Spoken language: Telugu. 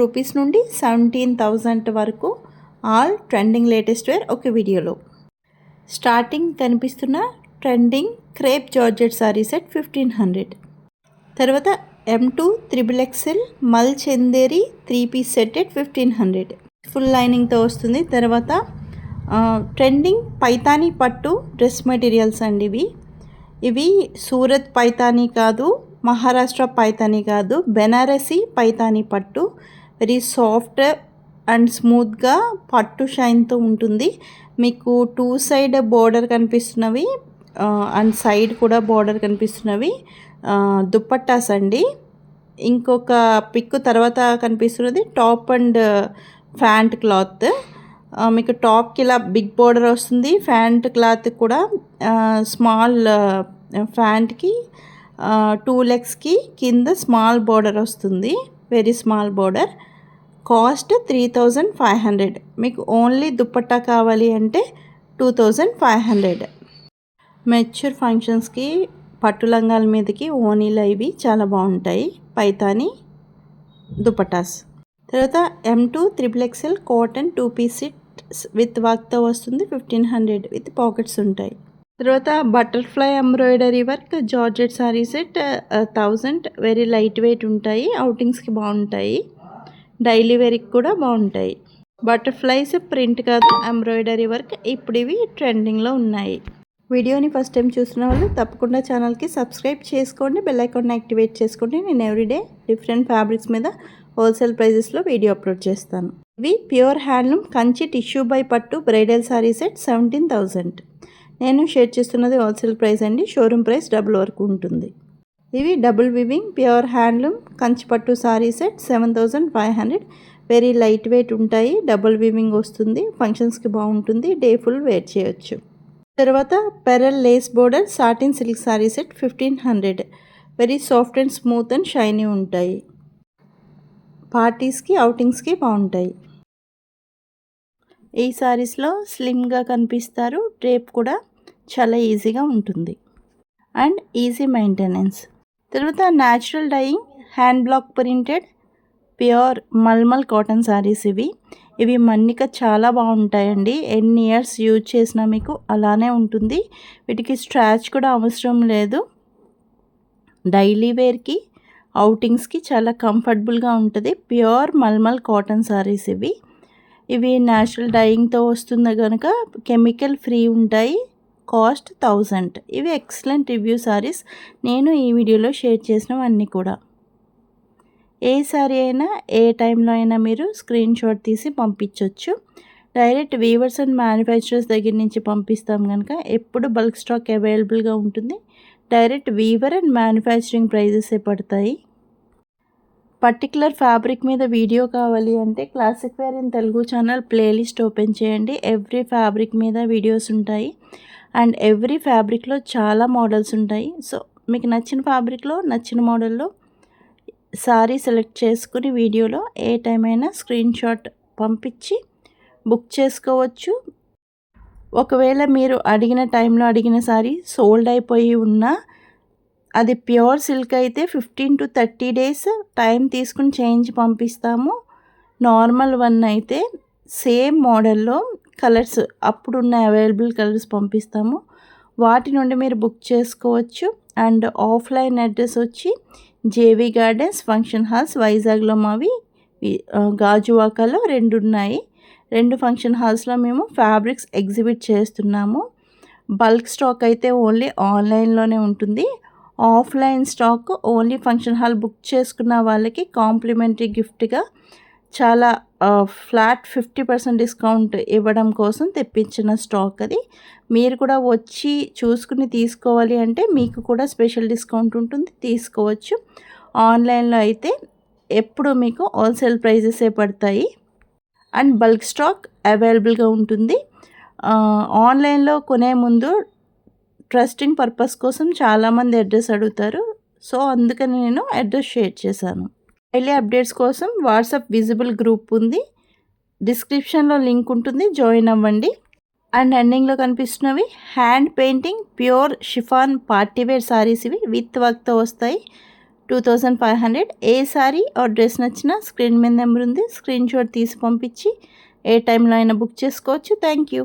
రూపీస్ నుండి 17,000 వరకు ఆల్ ట్రెండింగ్ లేటెస్ట్ వేర్ ఒక వీడియోలో. స్టార్టింగ్ కనిపిస్తున్న trending crepe georgette sari set 1500. తర్వాత M2 XXL mul Chanderi 3 piece set at 1500 full లైనింగ్తో వస్తుంది. తర్వాత ట్రెండింగ్ పైతానీ పట్టు డ్రెస్ మెటీరియల్స్ అండి. ఇవి సూరత్ పైతానీ కాదు, మహారాష్ట్ర పైతానీ కాదు, బెనారసీ పైతానీ పట్టు. వెరీ సాఫ్ట్ అండ్ స్మూత్గా పట్టు షైన్తో ఉంటుంది. మీకు 2 సైడ్ బోర్డర్ కనిపిస్తున్నవి అండ్ సైడ్ కూడా బోర్డర్ కనిపిస్తున్నవి దుప్పట్టాస్ అండి. ఇంకొక పిక్ తర్వాత కనిపిస్తున్నది టాప్ అండ్ ఫ్యాంట్ క్లాత్. మీకు టాప్కి ఇలా బిగ్ బోర్డర్ వస్తుంది, ఫ్యాంట్ క్లాత్ కూడా స్మాల్ ఫ్యాంట్కి 2 లెగ్స్కి కింద స్మాల్ బోర్డర్ వస్తుంది, వెరీ స్మాల్ బోర్డర్. కాస్ట్ 3500. మీకు ఓన్లీ దుప్పట్టా కావాలి అంటే 2500. మెచ్యూర్ ఫంక్షన్స్కి పట్టు లంగాల మీదకి ఓనీలు ఇవి చాలా బాగుంటాయి పైతాని దుప్పటాస్. తర్వాత M2 XXL cotton 2 piece set with వర్క్తో వస్తుంది 1500 విత్ పాకెట్స్ ఉంటాయి. తర్వాత butterfly embroidery work georgette sari set 1000. Very light weight ఉంటాయి, అవుటింగ్స్కి బాగుంటాయి, డైలీ వేర్కి కూడా బాగుంటాయి. బటర్ఫ్లైస్ ప్రింట్ కాదు, ఎంబ్రాయిడరీ వర్క్. ఇప్పుడు ఇవి ట్రెండింగ్లో ఉన్నాయి. వీడియోని ఫస్ట్ టైం చూస్తున్న వాళ్ళు తప్పకుండా ఛానల్కి సబ్స్క్రైబ్ చేసుకోండి, బెల్ ఐకాన్ని యాక్టివేట్ చేసుకోండి. నేను ఎవ్రీడే డిఫరెంట్ ఫ్యాబ్రిక్స్ మీద హోల్సేల్ ప్రైజెస్లో వీడియో అప్లోడ్ చేస్తాను. ఇవి pure handloom Kanchi tissue by పట్టు బ్రైడల్ సారీ సెట్ 17,000. నేను షేర్ చేస్తున్నది హోల్సేల్ ప్రైస్ అండి, షోరూమ్ ప్రైస్ డబుల్ వరకు ఉంటుంది. ఇవి double weaving pure handloom Kanchi పట్టు sari set 7500. Very light weight ఉంటాయి, డబుల్ వివింగ్ వస్తుంది, ఫంక్షన్స్కి బాగుంటుంది, డే ఫుల్ వేర్ చేయొచ్చు. తర్వాత pearl lace border satin silk sari set 1500. Very soft and smooth and shiny ఉంటాయి, పార్టీస్కి అవుటింగ్స్కి బాగుంటాయి. ఈ సారీస్లో స్లిమ్గా కనిపిస్తారు, డ్రేప్ కూడా చాలా ఈజీగా ఉంటుంది అండ్ ఈజీ మెయింటెనెన్స్. తర్వాత natural dyeing hand block printed pure mulmul cotton saris. ఇవి మన్నిక చాలా బాగుంటాయండి, ఎన్ని ఇయర్స్ యూజ్ చేసినా మీకు అలానే ఉంటుంది. వీటికి స్ట్రాచ్ కూడా అవసరం లేదు. డైలీ వేర్కి అవుటింగ్స్కి చాలా కంఫర్టబుల్గా ఉంటుంది. ప్యూర్ మల్మల్ కాటన్ సారీస్ ఇవి న్యాచురల్ డైయింగ్తో వస్తుంది కనుక కెమికల్ ఫ్రీ ఉంటాయి. కాస్ట్ 1000. ఇవి ఎక్సలెంట్ రివ్యూ సారీస్, నేను ఈ వీడియోలో షేర్ చేసినవన్నీ కూడా. ఏ సారీ అయినా ఏ టైంలో అయినా మీరు స్క్రీన్ షాట్ తీసి పంపించవచ్చు. డైరెక్ట్ వీవర్స్ అండ్ మ్యానుఫ్యాక్చరర్స్ దగ్గర నుంచి పంపిస్తాం కనుక ఎప్పుడు బల్క్ స్టాక్ అవైలబుల్గా ఉంటుంది. డైరెక్ట్ వీవర్ అండ్ మ్యానుఫ్యాక్చరింగ్ ప్రైజెసే పడతాయి. పర్టికులర్ ఫ్యాబ్రిక్ మీద వీడియో కావాలి అంటే classic wear in Telugu channel playlist open చేయండి. ఎవ్రీ ఫ్యాబ్రిక్ మీద వీడియోస్ ఉంటాయి అండ్ ఎవ్రీ ఫ్యాబ్రిక్లో చాలా మోడల్స్ ఉంటాయి. సో మీకు నచ్చిన ఫ్యాబ్రిక్లో నచ్చిన మోడల్లో సారీ సెలెక్ట్ చేసుకుని వీడియోలో ఏ టైం అయినా స్క్రీన్ షాట్ పంపించి బుక్ చేసుకోవచ్చు. ఒకవేళ మీరు అడిగిన టైంలో అడిగిన సారీ సోల్డ్ అయిపోయి ఉన్నా అది ప్యూర్ సిల్క్ అయితే 15 to 30 days టైం తీసుకుని చేంజ్ పంపిస్తాము. నార్మల్ వన్ అయితే సేమ్ మోడల్లో కలర్స్ అప్పుడున్న అవైలబుల్ కలర్స్ పంపిస్తాము. వాటి నుండి మీరు బుక్ చేసుకోవచ్చు. అండ్ ఆఫ్లైన్ అడ్రస్ వచ్చి జేవీ గార్డెన్స్ ఫంక్షన్ హాల్స్ వైజాగ్లో మావి, గాజువాకలో 2 ఉన్నాయి. 2 ఫంక్షన్ హాల్స్లో మేము ఫ్యాబ్రిక్స్ ఎగ్జిబిట్ చేస్తున్నాము. బల్క్ స్టాక్ అయితే ఓన్లీ ఆన్లైన్లోనే ఉంటుంది. Offline stock only function hall book చేసుకున్న వాళ్ళకి కాంప్లిమెంటరీ గిఫ్ట్గా చాలా ఫ్లాట్ 50% డిస్కౌంట్ ఇవ్వడం కోసం తెప్పించిన స్టాక్ అది. మీరు కూడా వచ్చి చూసుకుని తీసుకోవాలి అంటే మీకు కూడా స్పెషల్ డిస్కౌంట్ ఉంటుంది, తీసుకోవచ్చు. ఆన్లైన్లో అయితే ఎప్పుడు మీకు హోల్సేల్ ప్రైజెసే పడతాయి అండ్ బల్క్ స్టాక్ అవైలబుల్గా ఉంటుంది. ఆన్లైన్లో కొనే ముందు ట్రస్టింగ్ పర్పస్ కోసం చాలామంది అడ్రస్ అడుగుతారు, సో అందుకని నేను అడ్రస్ షేర్ చేశాను. డైలీ అప్డేట్స్ కోసం వాట్సాప్ విజిబుల్ గ్రూప్ ఉంది, డిస్క్రిప్షన్లో లింక్ ఉంటుంది, జాయిన్ అవ్వండి. అండ్ ఎండింగ్లో కనిపిస్తున్నవి hand painting pure chiffon party wear saris. ఇవి విత్ వర్క్తో వస్తాయి. 2500. ఏ సారీ ఆర్ డ్రెస్ నచ్చినా స్క్రీన్ మీద నెంబర్ ఉంది, స్క్రీన్ షాట్ తీసి పంపించి ఏ టైంలో అయినా బుక్ చేసుకోవచ్చు. Thank you.